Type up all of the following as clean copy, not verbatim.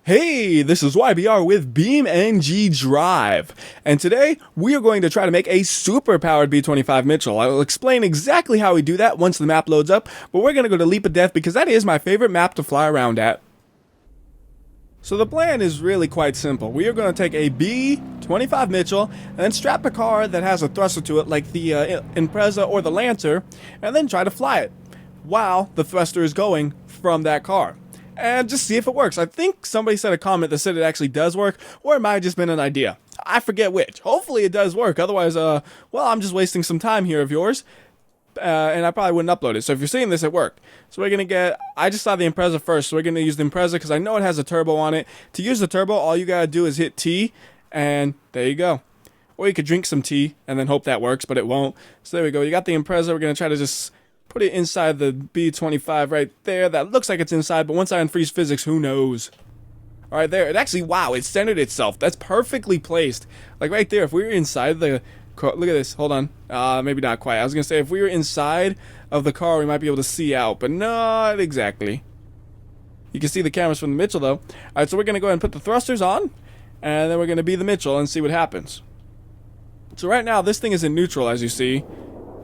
Hey, this is WhyBeAre with BeamNG.drive, and today we are going to try to make a super-powered B-25 Mitchell. I will explain exactly how we do that once the map loads up, but we're going to go to Leap of Death because that is my favorite map to fly around at. So the plan is really quite simple. We are going to take a B-25 Mitchell and then strap a car that has a thruster to it like the Impreza or the Lancer, and then try to fly it while the thruster is going from that car. And just see if it works. I think somebody said a comment that said it actually does work, or it might have just been an idea. I forget which. Hopefully it does work. Otherwise, well, I'm just wasting some time here of yours, and I probably wouldn't upload it. So if you're seeing this, it worked. So we're gonna get. I just saw the Impreza first, so we're gonna use the Impreza because I know it has a turbo on it. To use the turbo, all you gotta do is hit T, and there you go. Or you could drink some tea and then hope that works, but it won't. So there we go. You got the Impreza. We're gonna try to just put it inside the B-25 right there. That looks like it's inside, but once I unfreeze physics, who knows? Alright, there. It actually, wow, it centered itself. That's perfectly placed. Like right there, if we were inside the car, look at this, hold on. Maybe not quite. I was going to say, if we were inside of the car, we might be able to see out, but not exactly. You can see the cameras from the Mitchell, though. Alright, so we're going to go ahead and put the thrusters on, and then we're going to be the Mitchell and see what happens. So right now, this thing is in neutral, as you see.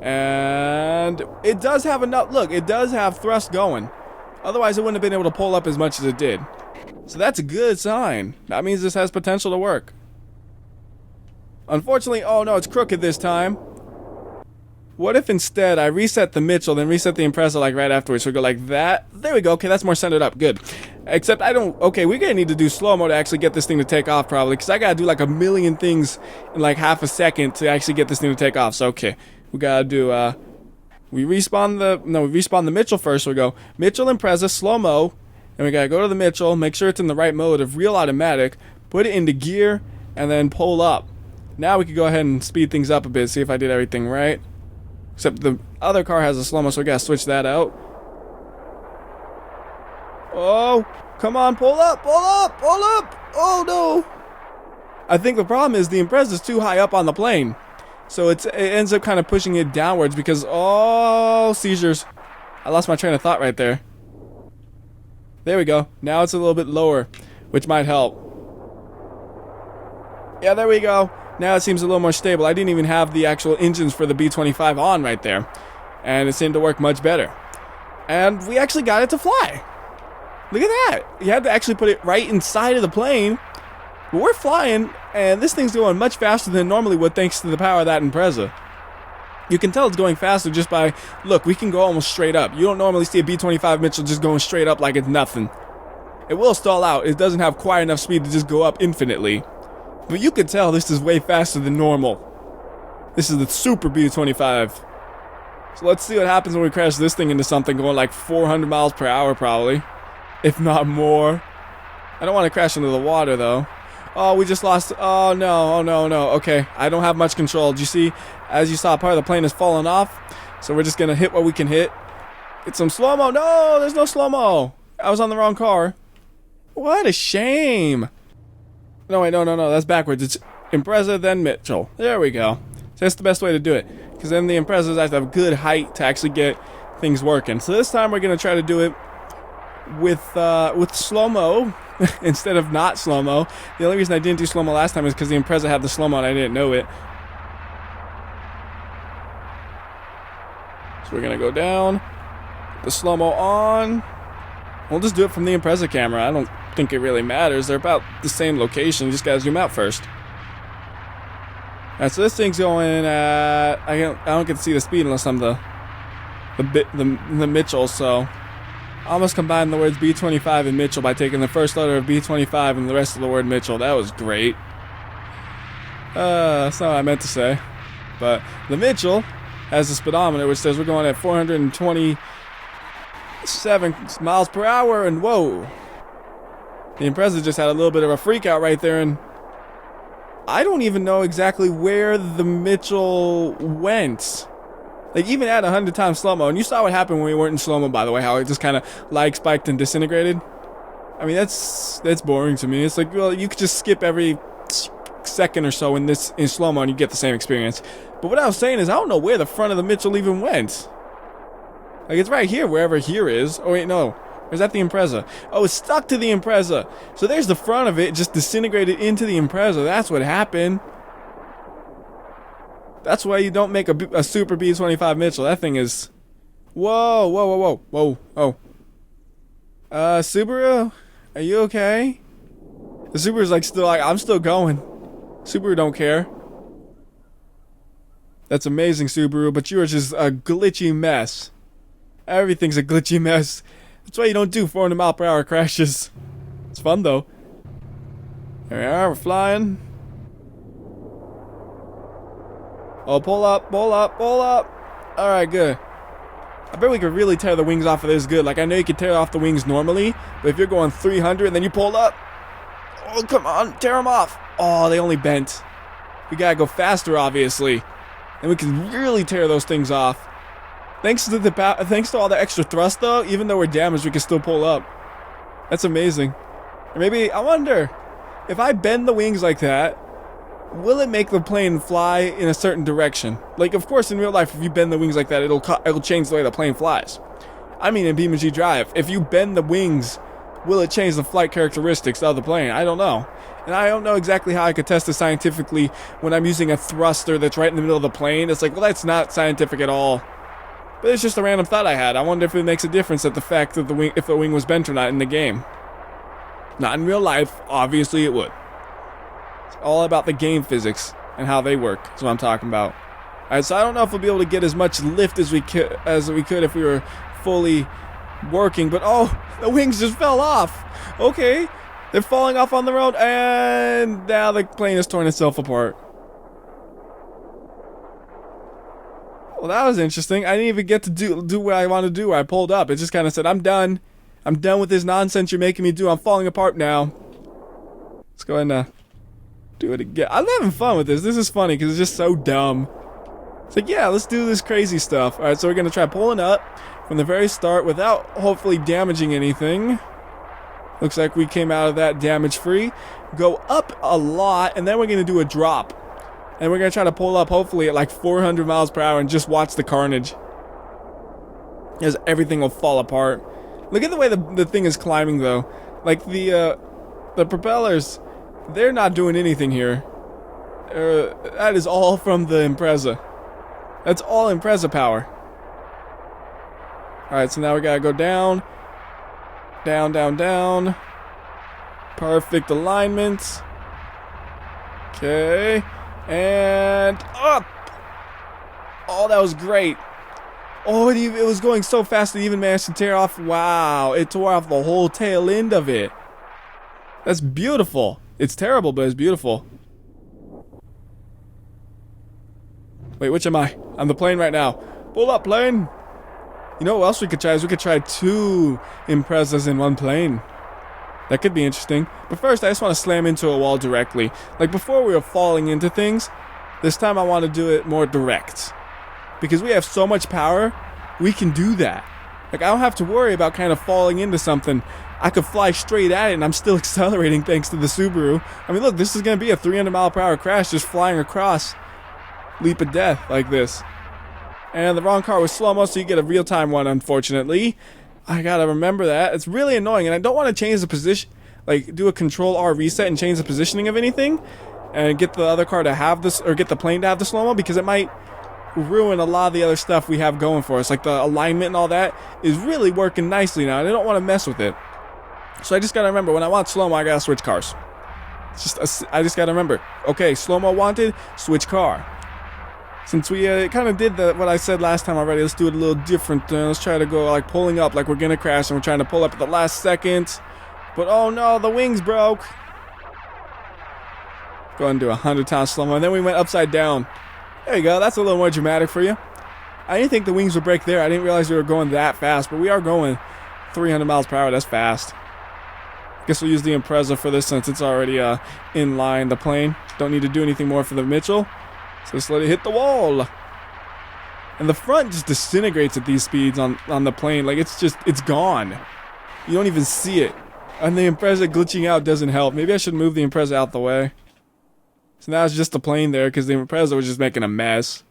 And it does have enough, look, it does have thrust going. Otherwise it wouldn't have been able to pull up as much as it did. So that's a good sign. That means this has potential to work. Unfortunately, oh no, it's crooked this time. What if instead I reset the Mitchell, then reset the Impreza like right afterwards? So we go like that. There we go. Okay, that's more centered up. Good. Except I don't, okay, we're gonna need to do slow-mo to actually get this thing to take off probably, because I gotta do like a million things in like half a second to actually get this thing to take off. So okay. We gotta do, we respawn the Mitchell first. So we go Mitchell, Impreza, slow-mo, and we gotta go to the Mitchell, make sure it's in the right mode of real automatic, put it into gear, and then pull up. Now we can go ahead and speed things up a bit, see if I did everything right. Except the other car has a slow-mo, so we gotta switch that out. Oh, come on, pull up, pull up, pull up! Oh no! I think the problem is the Impreza is too high up on the plane. So it ends up kind of pushing it downwards because, oh, seizures. I lost my train of thought right there. There we go. Now it's a little bit lower, which might help. Yeah, there we go. Now it seems a little more stable. I didn't even have the actual engines for the B-25 on right there. And it seemed to work much better. And we actually got it to fly. Look at that. You had to actually put it right inside of the plane. But we're flying, and this thing's going much faster than it normally would thanks to the power of that Impreza. You can tell it's going faster just by, look, we can go almost straight up. You don't normally see a B-25 Mitchell just going straight up like it's nothing. It will stall out. It doesn't have quite enough speed to just go up infinitely. But you can tell this is way faster than normal. This is the super B-25. So let's see what happens when we crash this thing into something going like 400 miles per hour probably. If not more. I don't want to crash into the water though. Oh, we just lost. Oh, no. Oh, no, no. Okay. I don't have much control. Do you see? As you saw, part of the plane has fallen off. So we're just going to hit what we can hit. Get some slow-mo. No, there's no slow-mo. I was on the wrong car. What a shame. No, wait. No, no, no. That's backwards. It's Impreza, then Mitchell. There we go. So that's the best way to do it. Because then the Imprezas have to have good height to actually get things working. So this time we're going to try to do it with slow-mo. Instead of not slow-mo. The only reason I didn't do slow-mo last time is because the Impreza had the slow-mo and I didn't know it. So we're going to go down. Put the slow-mo on. We'll just do it from the Impreza camera. I don't think it really matters. They're about the same location. You just got to zoom out first. Alright, so this thing's going at... I don't get to see the speed unless I'm the Mitchell, so... I almost combined the words B-25 and Mitchell by taking the first letter of B-25 and the rest of the word Mitchell. That was great. That's not what I meant to say. But the Mitchell has a speedometer which says we're going at 427 miles per hour, and whoa. The Impreza just had a little bit of a freak out right there, and I don't even know exactly where the Mitchell went. Like, even at 100 times slow-mo, and you saw what happened when we weren't in slow-mo, by the way, how it just kind of lag spiked and disintegrated. I mean, that's boring to me. It's like, well, you could just skip every second or so in slow-mo and you get the same experience. But what I was saying is, I don't know where the front of the Mitchell even went. Like, it's right here, wherever here is. Oh, wait, no. Or is that the Impreza? Oh, it's stuck to the Impreza. So there's the front of it, just disintegrated into the Impreza. That's what happened. That's why you don't make a Super B-25 Mitchell. That thing is... Whoa, whoa, whoa, whoa, whoa, oh. Subaru? Are you okay? The Subaru's like still like, I'm still going. Subaru don't care. That's amazing, Subaru, but you are just a glitchy mess. Everything's a glitchy mess. That's why you don't do 400-mile-per-hour crashes. It's fun, though. There we are, we're flying. Oh, pull up, pull up, pull up. Alright, good. I bet we could really tear the wings off of this good. Like, I know you could tear off the wings normally, but if you're going 300 and then you pull up... Oh, come on, tear them off. Oh, they only bent. We gotta go faster, obviously. And we can really tear those things off. Thanks to all the extra thrust, though, even though we're damaged, we can still pull up. That's amazing. Or maybe, I wonder, if I bend the wings like that, will it make the plane fly in a certain direction? Like, of course, in real life, if you bend the wings like that, it'll change the way the plane flies. I mean, in BeamNG.drive, if you bend the wings, will it change the flight characteristics of the plane? I don't know. And I don't know exactly how I could test it scientifically when I'm using a thruster that's right in the middle of the plane. It's like, well, that's not scientific at all. But it's just a random thought I had. I wonder if it makes a difference at the fact that if the wing was bent or not in the game. Not in real life. Obviously it would. It's all about the game physics and how they work. That's what I'm talking about. Alright, so I don't know if we'll be able to get as much lift as we could if we were fully working. But oh, the wings just fell off. Okay. They're falling off on their own, and now the plane is torn itself apart. Well, that was interesting. I didn't even get to do what I want to do. I pulled up. It just kind of said, I'm done. I'm done with this nonsense you're making me do. I'm falling apart now. Let's go ahead and do it again. I'm having fun with this. This is funny because it's just so dumb. It's like, yeah, let's do this crazy stuff. Alright, so we're going to try pulling up from the very start without hopefully damaging anything. Looks like we came out of that damage-free. Go up a lot, and then we're going to do a drop. And we're going to try to pull up, hopefully, at like 400 miles per hour and just watch the carnage. Because everything will fall apart. Look at the way the thing is climbing, though. Like, the propellers, they're not doing anything here. That is all from the Impreza. That's all Impreza power. Alright, so now we got to go down. Down, down, down. Perfect alignment. Okay. And up. Oh, that was great. Oh, it was going so fast it even managed to tear off. Wow, it tore off the whole tail end of it. That's beautiful. It's terrible, but it's beautiful. Wait, which am I? I'm the plane right now. Pull up, plane. You know what else we could try is we could try 2 Imprezas in one plane. That could be interesting. But first, I just want to slam into a wall directly. Like before we were falling into things, this time I want to do it more direct. Because we have so much power, we can do that. Like I don't have to worry about kind of falling into something. I could fly straight at it and I'm still accelerating thanks to the Subaru. I mean look, this is going to be a 300-mile-per-hour crash just flying across. Leap of death like this. And the wrong car was Slo-mo, so you get a real-time one, unfortunately. I gotta remember that. It's really annoying, and I don't want to change the position, like, do a Control-R reset and change the positioning of anything, and get the other car to have this, or get the plane to have the Slo-mo, because it might ruin a lot of the other stuff we have going for us. Like, the alignment and all that is really working nicely now, and I don't want to mess with it. So I just gotta remember, when I want Slo-mo, I gotta switch cars. I just gotta remember, okay, Slo-mo wanted, switch car. Since we kind of did what I said last time already, let's do it a little different. Let's try to go like pulling up like we're going to crash and we're trying to pull up at the last second. But oh no, the wings broke. Go ahead and do 100 times slow-mo. And then we went upside down. There you go. That's a little more dramatic for you. I didn't think the wings would break there. I didn't realize we were going that fast. But we are going 300 miles per hour. That's fast. Guess we'll use the Impreza for this since it's already in line, the plane. Don't need to do anything more for the Mitchell. So just let it hit the wall. And the front just disintegrates at these speeds on the plane. Like, it's gone. You don't even see it. And the Impreza glitching out doesn't help. Maybe I should move the Impreza out the way. So now it's just the plane there because the Impreza was just making a mess.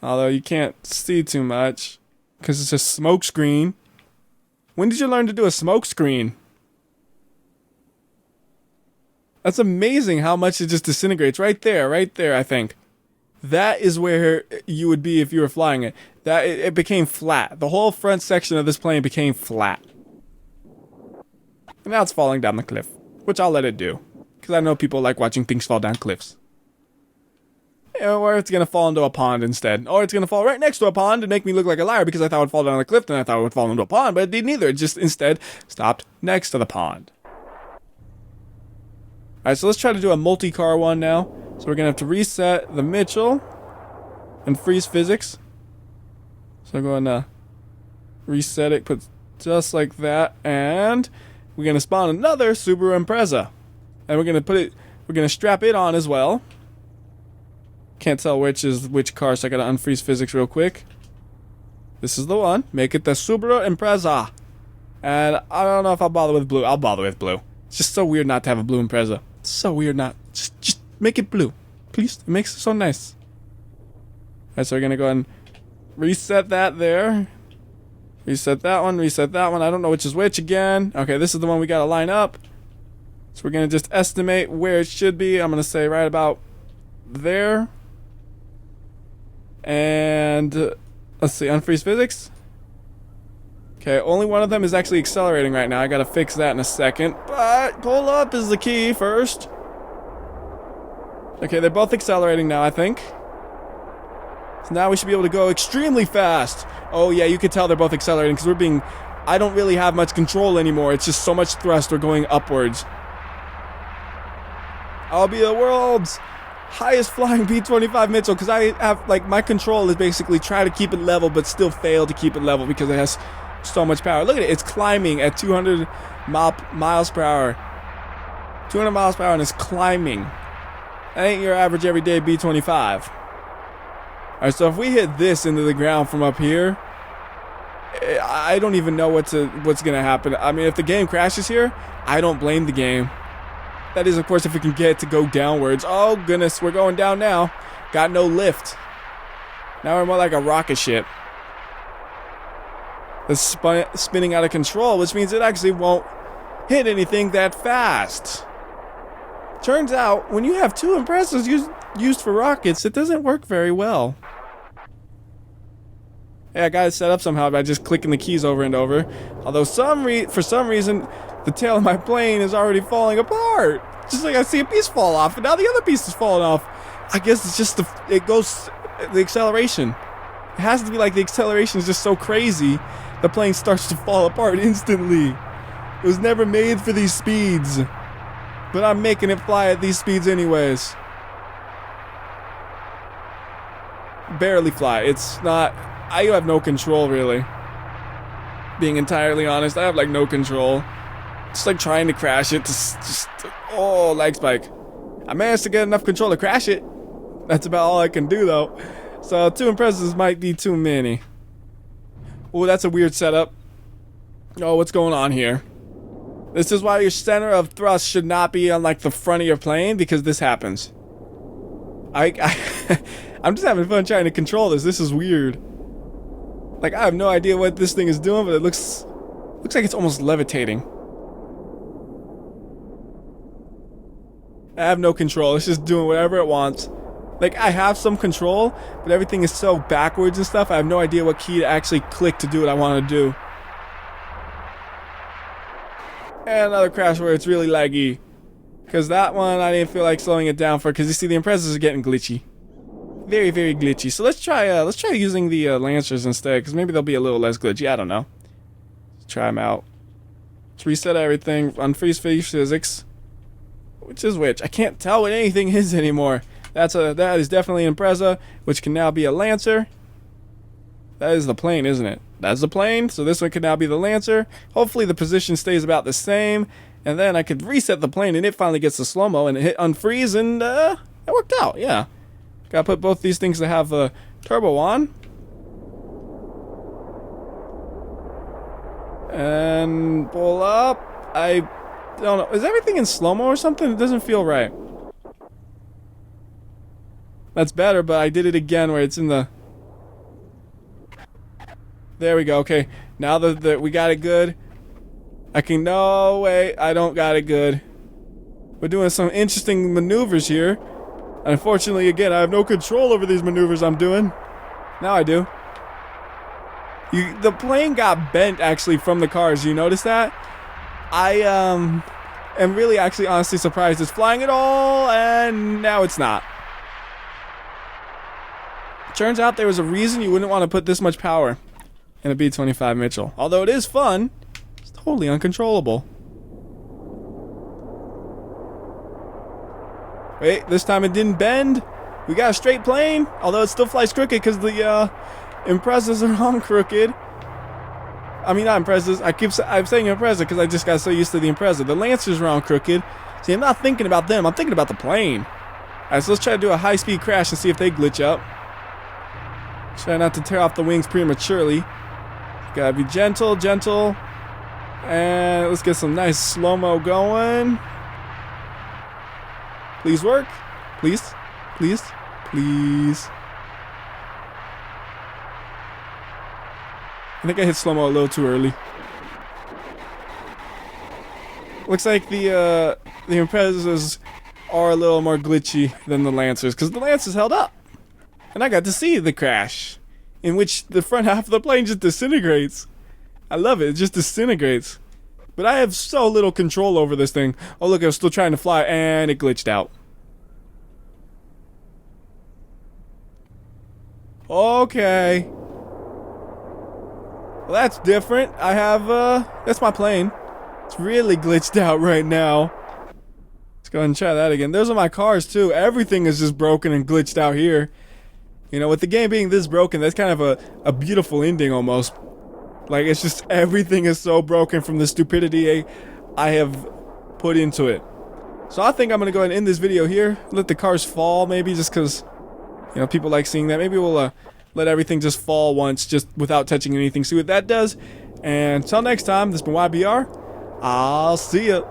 Although you can't see too much because it's a smoke screen. When did you learn to do a smoke screen? That's amazing how much it just disintegrates. Right there, I think. That is where you would be if you were flying it. It became flat. The whole front section of this plane became flat. And now it's falling down the cliff, which I'll let it do. Because I know people like watching things fall down cliffs. Or it's going to fall into a pond instead. Or it's going to fall right next to a pond and make me look like a liar because I thought it would fall down the cliff and I thought it would fall into a pond, but it didn't either. It just instead stopped next to the pond. Alright, so let's try to do a multi-car one now. So we're going to have to reset the Mitchell and freeze physics. So I'm going to reset it, put just like that, and we're going to spawn another Subaru Impreza. And we're going to strap it on as well. Can't tell which is which car, so I got to unfreeze physics real quick. This is the one. Make it the Subaru Impreza. And I don't know if I'll bother with blue. I'll bother with blue. It's just so weird not to have a blue Impreza. It's so weird not. Just make it blue. Please. It makes it so nice. Alright, so we're going to go ahead and reset that there. Reset that one. Reset that one. I don't know which is which again. Okay, this is the one we got to line up. So we're going to just estimate where it should be. I'm going to say right about there. And let's see, unfreeze physics. Okay, only one of them is actually accelerating right now. I gotta fix that in a second. But pull up is the key first. Okay, they're both accelerating now, I think. So now we should be able to go extremely fast. Oh yeah, you can tell they're both accelerating because I don't really have much control anymore. It's just so much thrust. We're going upwards. I'll be the world's highest flying B-25 Mitchell because I have, like, my control is basically try to keep it level but still fail to keep it level because it has so much power. Look at it, it's climbing at 200 miles per hour. 200 miles per hour and it's climbing. That ain't your average everyday B-25. Alright, so if we hit this into the ground from up here, I don't even know what's gonna happen. I mean, if the game crashes here, I don't blame the game. That is, of course, if we can get it to go downwards. Oh, goodness, we're going down now. Got no lift. Now we're more like a rocket ship. It's spinning out of control, which means it actually won't hit anything that fast. Turns out, when you have two Imprezas used for rockets, it doesn't work very well. Yeah, I got it set up somehow by just clicking the keys over and over. Although for some reason, the tail of my plane is already falling apart. Just like I see a piece fall off, and now the other piece is falling off. I guess it's just the acceleration. It has to be like the acceleration is just so crazy, the plane starts to fall apart instantly. It was never made for these speeds. But I'm making it fly at these speeds anyways. Barely fly. It's not... I have no control, really. Being entirely honest, I have, like, no control. Just, like, trying to crash it. Oh, lag spike. I managed to get enough control to crash it. That's about all I can do, though. So, 2 Imprezas might be too many. Oh, that's a weird setup. Oh, what's going on here? This is why your center of thrust should not be on, like, the front of your plane, because this happens. I'm just having fun trying to control this. This is weird. Like, I have no idea what this thing is doing, but it looks like it's almost levitating. I have no control. It's just doing whatever it wants. Like, I have some control, but everything is so backwards and stuff, I have no idea what key to actually click to do what I want to do. And another crash where it's really laggy. Because that one, I didn't feel like slowing it down for, because you see the Imprezas are getting glitchy. Very, very glitchy. So let's try using the Lancers instead, because maybe they'll be a little less glitchy. I don't know. Let's try them out. Let's reset everything. Unfreeze physics. Which is which? I can't tell what anything is anymore. That is definitely an Impreza, which can now be a Lancer. That is the plane, isn't it? That's the plane. So this one can now be the Lancer. Hopefully the position stays about the same, and then I could reset the plane, and it finally gets the slow-mo, and it hit unfreeze, and it worked out. Yeah. Gotta put both these things to have turbo on. And pull up. I don't know. Is everything in slow-mo or something? It doesn't feel right. That's better, but I did it again where it's in the... There we go. Okay. Now that we got it good, no, wait, I don't got it good. We're doing some interesting maneuvers here. Unfortunately, again, I have no control over these maneuvers I'm doing. Now I do. The plane got bent, actually, from the cars. You notice that? I am really, actually, honestly surprised it's flying at all, and now it's not. Turns out there was a reason you wouldn't want to put this much power in a B-25 Mitchell. Although it is fun, it's totally uncontrollable. Wait, this time it didn't bend. We got a straight plane, although it still flies crooked because the Imprezas are on crooked. I mean, not Imprezas. I'm saying Impreza because I just got so used to the Impreza. The Lancers are on crooked. See, I'm not thinking about them. I'm thinking about the plane. Alright, so let's try to do a high-speed crash and see if they glitch up. Try not to tear off the wings prematurely. Gotta be gentle, gentle. And let's get some nice slow-mo going. Please work. Please. Please. Please. I think I hit slow-mo a little too early. Looks like the Imprezas are a little more glitchy than the Lancers, because the Lancers held up. And I got to see the crash, in which the front half of the plane just disintegrates. I love it. It just disintegrates. But I have so little control over this thing. Oh, look, I was still trying to fly, and it glitched out. Okay. Well, that's different. I have, that's my plane. It's really glitched out right now. Let's go ahead and try that again. Those are my cars, too. Everything is just broken and glitched out here. You know, with the game being this broken, that's kind of a beautiful ending almost. Like, it's just everything is so broken from the stupidity I have put into it. So I think I'm going to go ahead and end this video here. Let the cars fall, maybe, just because, you know, people like seeing that. Maybe we'll let everything just fall once, just without touching anything. See what that does. And until next time, this has been WhyBeAre. I'll see ya.